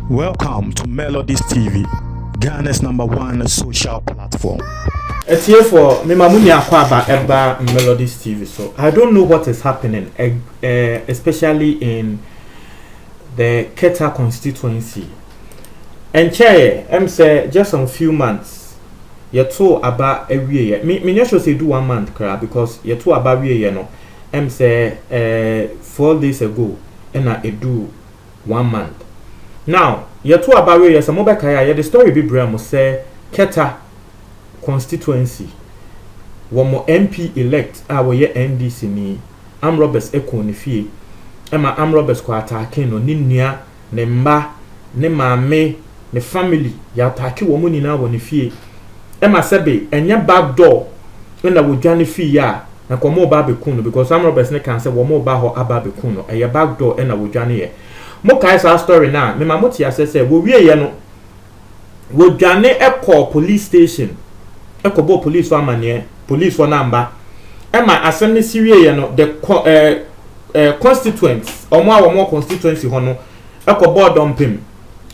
Welcome to Melodies TV, Ghana's #1 social platform. It's here for me, Mamuni Akwaba Eba Melodies TV. So I don't know what is happening, especially in the Keta constituency. And chair, say just a few months. You told about every year. Me not sure say do 1 month, because you told about every year. No, say 4 days ago, and I do 1 month. Now, you told about every year. Some mobile kaya. The story be brand say Keta constituency. One more MP elect. Our year NDC ni. Am Roberts eko ni fie. Emma Am Roberts kwa attacking no ni nia ne mba ne maame ne family ya attack woman ni na woni fie. Emma sebe enye back door na wodwane fie ya na komo ba beku no because Am Roberts ne kan say wo mo ba ho aba beku no eye back door na wodwane ye. Mo kai sa story na me ma moti asese wo wie ye no wodwane ekọ police station ekobo police for amane police for number Emma asem ne siwie ye no the constituents omo constituency ho no ekobo dompem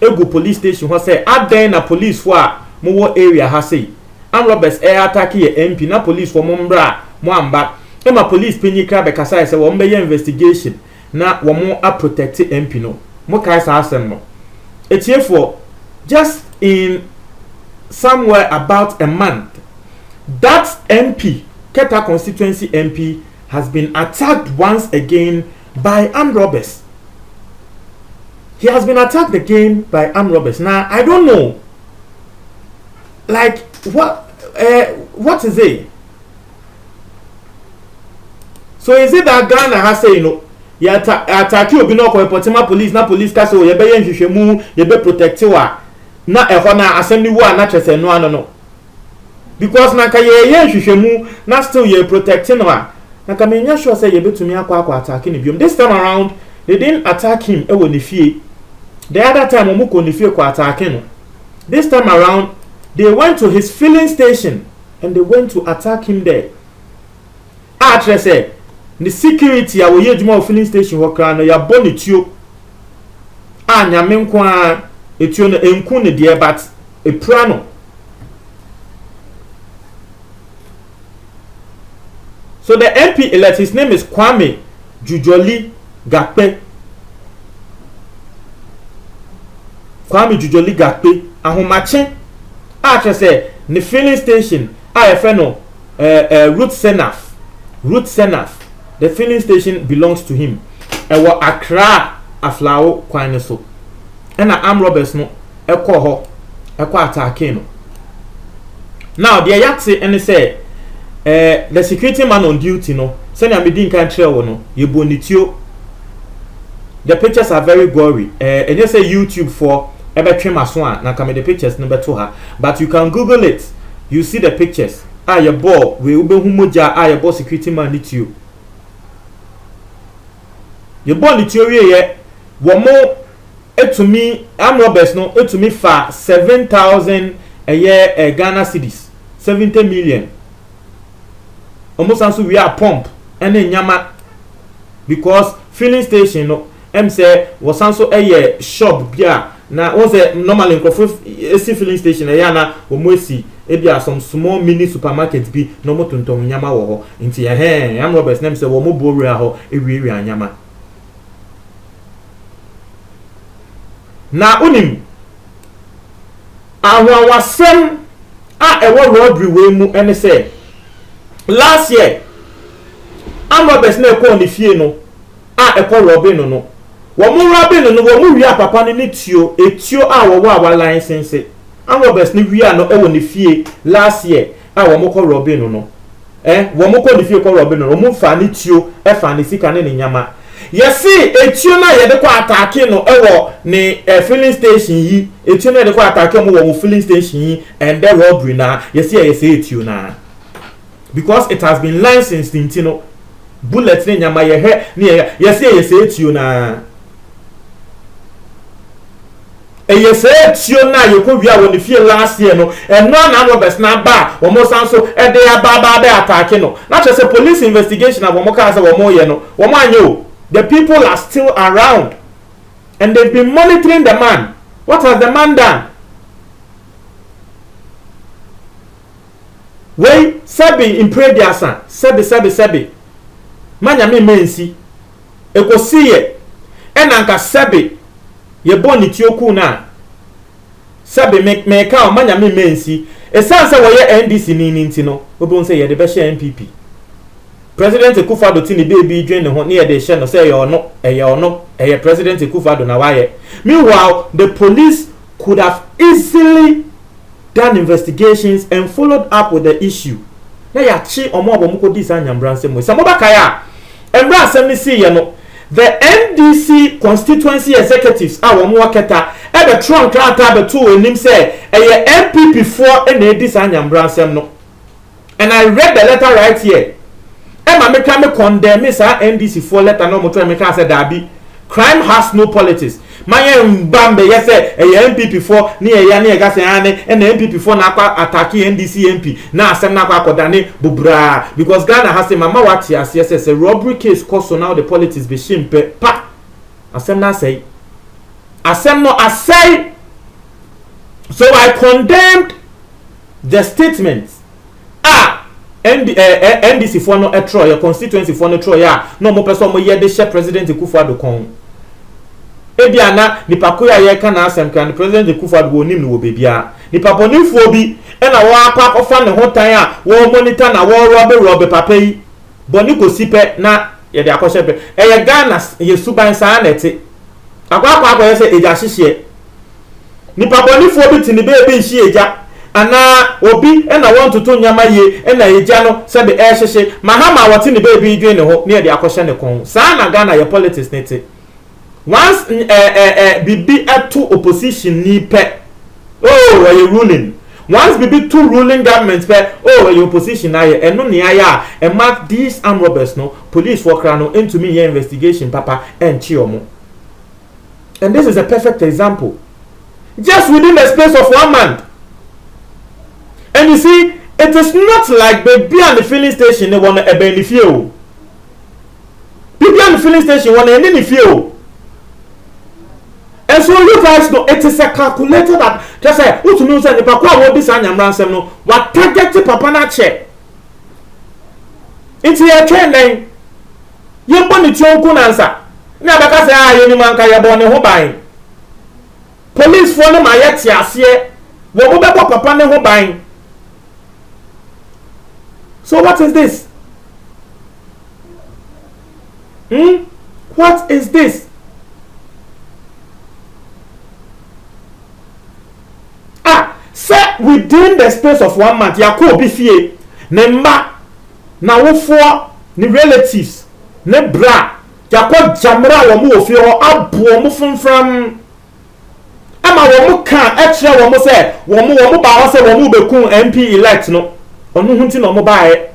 egu police station ho say adan na police for a mo wo area ha say Am Roberts attack ye MP na police for mo mbra mo amba Emma police penyi kra be kasa say wo mbe ye investigation na wo mo a protect MP no mo kai sa asem no etie for just in somewhere about a month that MP Keta constituency MP has been attacked once again by armed robbers. He has been attacked again by armed robbers. Now I don't know, like what is it? So is it that Ghana has say you attack you be no ko Portima police na police ka so ye be yen hwehwemu ye be protect wa na eho na assembly wa na twese no because na ka ye yen hwehwemu na still ye protecting wa na ka menya sure say ye betumi akwa attack ni biom. This time around they didn't attack him e woni fie. The other time omo ko ni fie ko attack no. This time around they went to his filling station and they went to attack him there. Say the security a we yeduma of filling station ho kra no ya bonituo anyame nko a etuo no enku ne de but e prano. So the MP elect, his name is Kwame Jujoli Gakpe. Kwame Jujoli Gakpe. Ahomache. Actually say the filling station. IFNO. Root Senaf. The filling station belongs to him. Ewa Accra Aflao Kwaneso. And Am Roberts no. Eko attacking no. Now the ayatse and say. The security man on duty no send am din kan trel no ye bonitio. The pictures are very gory. And you say YouTube for ebetwe maso a na come the pictures no beto ha, but you can Google it, you see the pictures. Your ball we ubehu moja your ball security man nitio. Your ball nitio ye wo mo etumi Am Roberts no etumi fa 7,000 a year Ghana cedis 70 million. Almost also we are pump and then nyama because filling station no say was also a shop bia na was a normal in filling station na omosi e bia some small mini supermarket bi no mo tonton nyama wo ho nti Am Roberts name say wo mo boru a ho e wi anyama na unim awawasem a ewo robbery we mu ene say last year Am Roberts na ekọ ni fie no ekọ robin no wo mu robin no wo mu wi papa ni tio etio a wo wa license Am Roberts ni wi a no ewo ni fie last year wo mu kọ robin no wo mu kọ ni fie kọ robin no wo mu fa ni tio fa ni sika ne nyama yesi etio na ye de kọ attack no ewo ni filling station yi etio na de kọ attack mo wo filling station yi and the robbery na yesi etio na because it has been licensed in Tino bullet in Yama ye yes etio na yes etio na you could be when the feel last year no and no Am Roberts na ba almost also e dey aba attacking no not just a police investigation of Womoka as a womo ye no womo anyo The people are still around. And they've been monitoring the man. What has the man done? Wey Sebi in Prediasa. Sebi. Manyame mensi. Eko siye. Enanka Sebi. Ye boni tioku na. Sebi meka o manyame mensi. Esanse woye NDC ni ntino. Obo nse ye de be share MPP. President Akufo-Addo tini baby join the ho near the share no say you President Akufo-Addo na waye. Meanwhile, the police could have easily done investigations and followed up with the issue. Na ya chi omo abomuko dis anyambra nsem we. Samoba kaya. Embra asem ni see ye no. The NDC constituency executives womo waketa e be trunk ata be to enim say eye MPP 4 ene dis anyambra nsem no. And I read the letter right here. Emma make me condemn sa NDC for letter no moto me ka say dabi. Crime has no politics. My mbambe yes say MPP 4 ni eya ni ega say ane and MPP 4 na kwa attack NDC MP na asem na kwa akodane bubra because Ghana has a mama what yes yes a robbery case cause so now the politics be shimpe pa asem na say asem no asay. So I condemned the statements. NDC for no etro your constituency for no tro ya no mo person mo ye de share President Akufo-Addo kon ebia na nipa ko ya ye ka na asem kan President Akufo-Addo wonim no wo bebia nipa ponifo bi e na wo akwa kofa ne hotan a wo monitor na wo robe papa yi boni ko sipe na ye de akoshe pe e ye Ghana ye suban sa na ete akwa ye se eja hihye nipa ponifo bi tini be nshi eja ana obi ena want to nyama ye ena eja no se be ehhehye mahama wati ne baby dwen ne ho ne de akoshe ne kon sa na Ghana ye politics nete once bibi to opposition ni pe oh are you ruling once bibi two ruling government pe oh are you opposition aye eno ne aya e mark these armed robbers no police for kra no into me ye investigation papa enchi omo. And this is a perfect example just within the space of 1 month. And you see, it is not like baby and the filling station they want to benefit. Baby and the filling station want to benefit. And so you guys know it is a calculator that just say, "Who to know say the papa will be saying Yamransem no what target papa na check." It's your train then. You born it your own answer. Na baka say you ni man ka you born ho ban. Police for no ma yet ase. Wo mo be papa ne ho ban. So what is this? What is this? Say within the space of 1 month, Yako be fie, ne ma, na wofo, ni relatives, ne bra, Yako jamra wamu ofie ho abu wamu from ama wamu kan extra wamu se wamu ba wa se wamu bekun MP elect no. Onu hunti no mo bae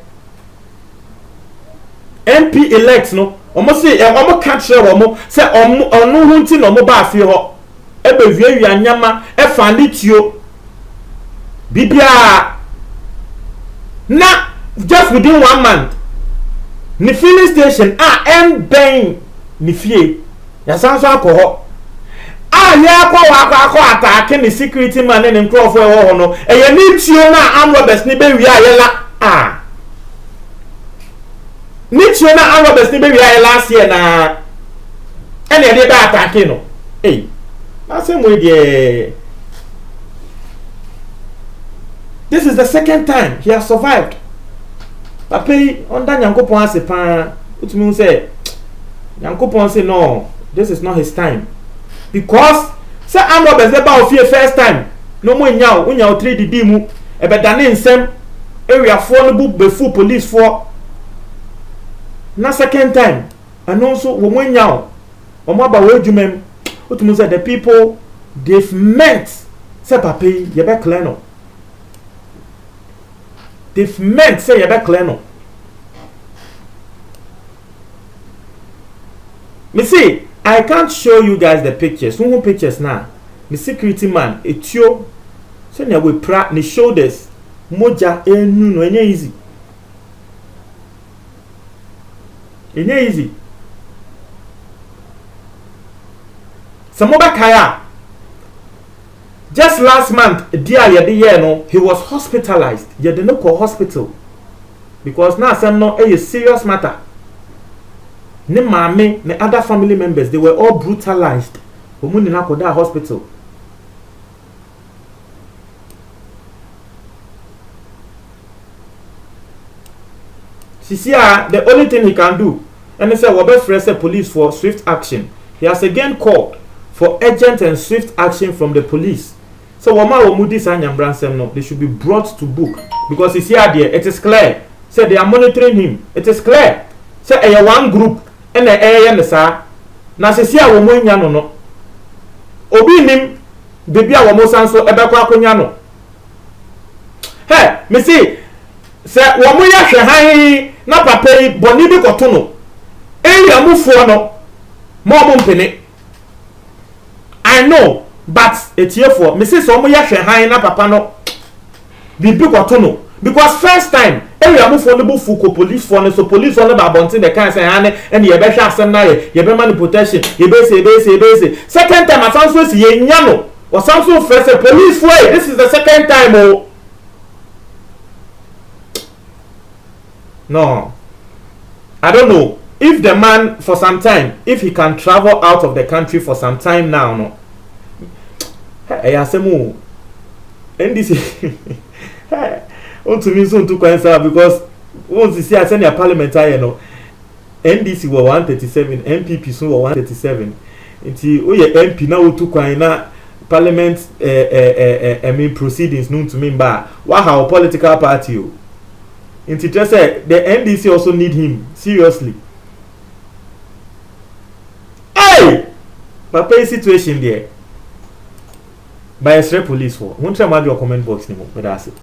MP elect no omo se omo ka kire wo mo se onu hunti no mo ba afie ho e be wie anyama e fa litio bibia na just within 1 month ni filling station ben ni fie ya sanso akọ ya kwa attack ni security man ni nkrofo e ho no e ye ni tio na armed robbers ni be wi ayela ni tio na armed robbers ni be wi ayela last year na ene dey be attack no na same way there. This is the second time he has survived. Papa under Nyankopon ase pa utumi say Nyankopon say no, this is not his time. Because say armed robbers dey ba ofie first time no mo nya o 3D mu e be dane nsem area for no bu be full police for na second time and also wo mo nya o mo ba wo adwumam utumi say the people they've met say papa ye be clear no, they've met say ye be clear no. Me see I can't show you guys the pictures. No pictures now. The security man, etio, so now we pra the shoulders, moja enu no enye easy. Enye easy. Samoba Kaya. Just last month, dear year no, he was hospitalized. You didn't know call hospital because now some no a serious matter. Ne mame, ne other family members, they were all brutalized. Omuni na koda hospital. Sisia, the only thing he can do, and he said, "Wabes Frese police for swift action." He has again called for urgent and swift action from the police. So, Wama Omudi Sanyambransem no, they should be brought to book because he's here there. It is clear. Say they are monitoring him. It is clear. Say a one group and a sa. Na Sisia Womo Nyano no. Obi nim baby a Womo Sanso ebekwa akonya no. Hey, me see. Say Womo ya hwe han na papa yi boni bi koto no. Eya mufuo no. Mo mpene. I know, but it's here for Mrs. Omo ya hwe han na papa no. Bibi koto no. Because first time area move for the fuko police for no so police on the babontin the can say and ye be hwa asem na ye be man protection ye be say second time asanso si ye nya no or sanso first police way this is the second time oh no I don't know if the man for some time if he can travel out of the country for some time now no hey asemu and this to me soon to answer because once you see I send your parliamentary no NDC were 137 MPP soon were 137 nti o ye MP na o to kwan na parliament I mean proceedings known to me ba what how political party o nti just say the NDC also need him seriously hey papa situation there by extra police for won't try my comment box anymore but that's it.